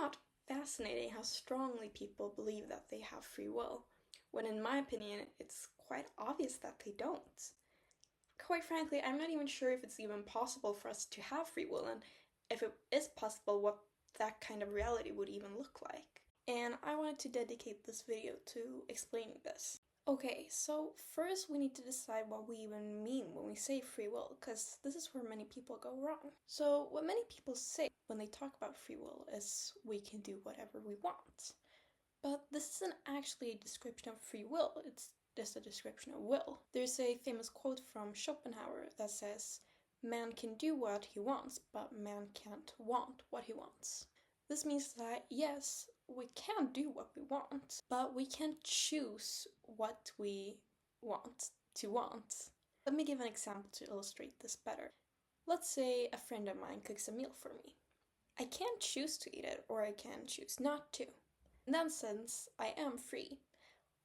not fascinating how strongly people believe that they have free will, when in my opinion it's quite obvious that they don't? Quite frankly, I'm not even sure if it's even possible for us to have free will, and if it is possible, what that kind of reality would even look like. And I wanted to dedicate this video to explaining this. Okay, so first we need to decide what we even mean when we say free will, because this is where many people go wrong. So what many people say when they talk about free will is we can do whatever we want. But this isn't actually a description of free will, it's just a description of will. There's a famous quote from Schopenhauer that says, "Man can do what he wants, but man can't want what he wants." This means that yes, we can do what we want, but we can't choose what we want to want. Let me give an example to illustrate this better. Let's say a friend of mine cooks a meal for me. I can't choose to eat it, or I can choose not to. In that sense, I am free.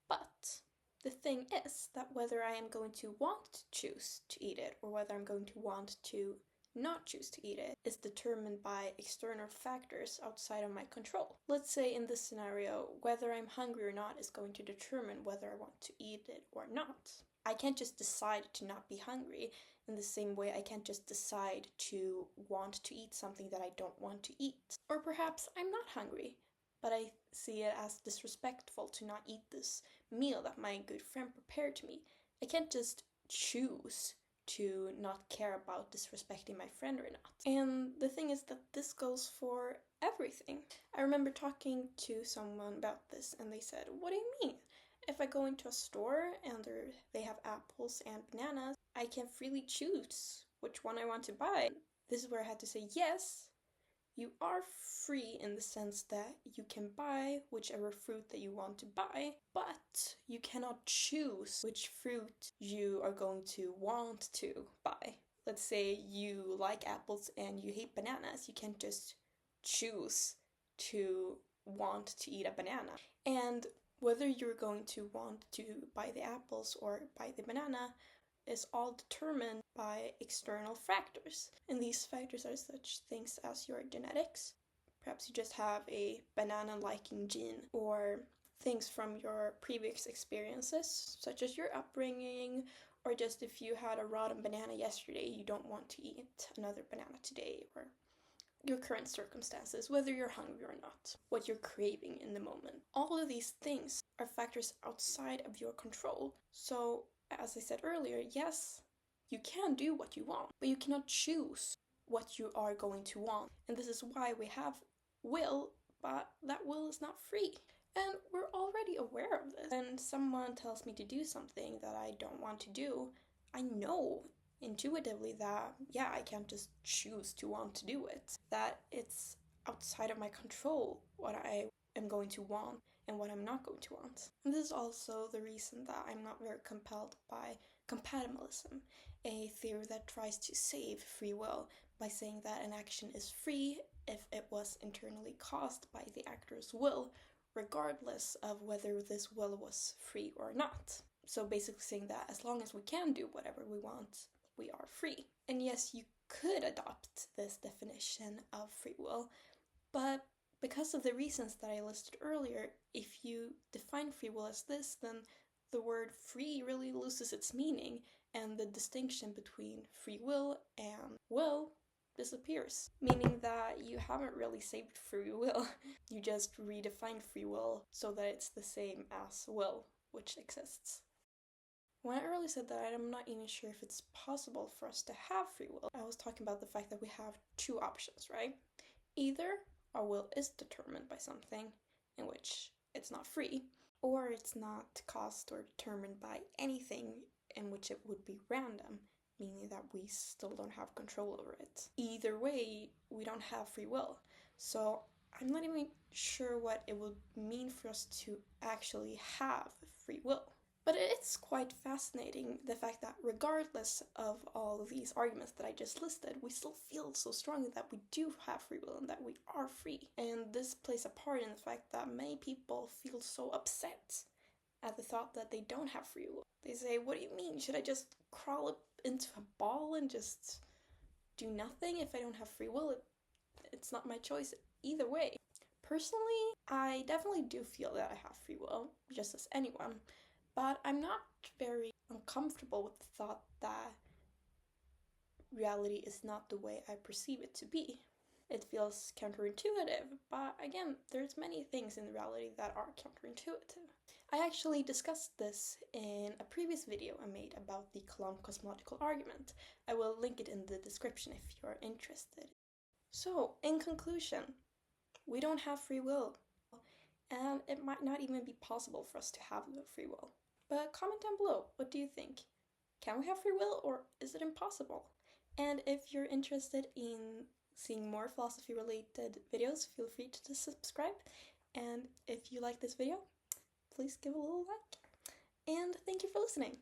But the thing is that whether I am going to want to choose to eat it, or whether I'm going to want to not choose to eat it, is determined by external factors outside of my control. Let's say in this scenario, whether I'm hungry or not is going to determine whether I want to eat it or not. I can't just decide to not be hungry in the same way I can't just decide to want to eat something that I don't want to eat. Or perhaps I'm not hungry, but I see it as disrespectful to not eat this meal that my good friend prepared to me. I can't just choose to not care about disrespecting my friend or not. And the thing is that this goes for everything. I remember talking to someone about this and they said, "What do you mean? If I go into a store and they have apples and bananas, I can freely choose which one I want to buy." This is where I had to say, yes, you are free in the sense that you can buy whichever fruit that you want to buy, but you cannot choose which fruit you are going to want to buy. Let's say you like apples and you hate bananas. You can't just choose to want to eat a banana. And whether you're going to want to buy the apples or buy the banana is all determined by external factors. And these factors are such things as your genetics. Perhaps you just have a banana-liking gene, or things from your previous experiences, such as your upbringing, or just if you had a rotten banana yesterday, you don't want to eat another banana today, or your current circumstances, whether you're hungry or not, what you're craving in the moment. All of these things are factors outside of your control. So, as I said earlier, yes, you can do what you want, but you cannot choose what you are going to want. And this is why we have will, but that will is not free. And we're already aware of this. When someone tells me to do something that I don't want to do, I know intuitively that, yeah, I can't just choose to want to do it. That it's outside of my control what I am going to want and what I'm not going to want. And this is also the reason that I'm not very compelled by compatibilism, a theory that tries to save free will by saying that an action is free if it was internally caused by the actor's will, regardless of whether this will was free or not. So basically saying that as long as we can do whatever we want, we are free. And yes, you could adopt this definition of free will, but because of the reasons that I listed earlier, if you define free will as this, then the word free really loses its meaning, and the distinction between free will and will disappears, meaning that you haven't really saved free will. You just redefined free will so that it's the same as will, which exists. When I earlier said that I'm not even sure if it's possible for us to have free will, I was talking about the fact that we have two options, right? Either our will is determined by something, in which it's not free, or it's not caused or determined by anything, in which it would be random, meaning that we still don't have control over it. Either way, we don't have free will. So I'm not even sure what it would mean for us to actually have free will. But it's quite fascinating, the fact that regardless of all of these arguments that I just listed, we still feel so strongly that we do have free will and that we are free. And this plays a part in the fact that many people feel so upset at the thought that they don't have free will. They say, "What do you mean? Should I just crawl up into a ball and just do nothing if I don't have free will? It's not my choice either way." Personally, I definitely do feel that I have free will, just as anyone, but I'm not very uncomfortable with the thought that reality is not the way I perceive it to be. It feels counterintuitive, but again, there's many things in reality that are counterintuitive. I actually discussed this in a previous video I made about the Coulomb cosmological argument. I will link it in the description if you're interested. So, in conclusion, we don't have free will, and it might not even be possible for us to have free will. But comment down below, what do you think? Can we have free will, or is it impossible? And if you're interested in seeing more philosophy related videos, feel free to subscribe. And if you like this video, please give a little like. And thank you for listening.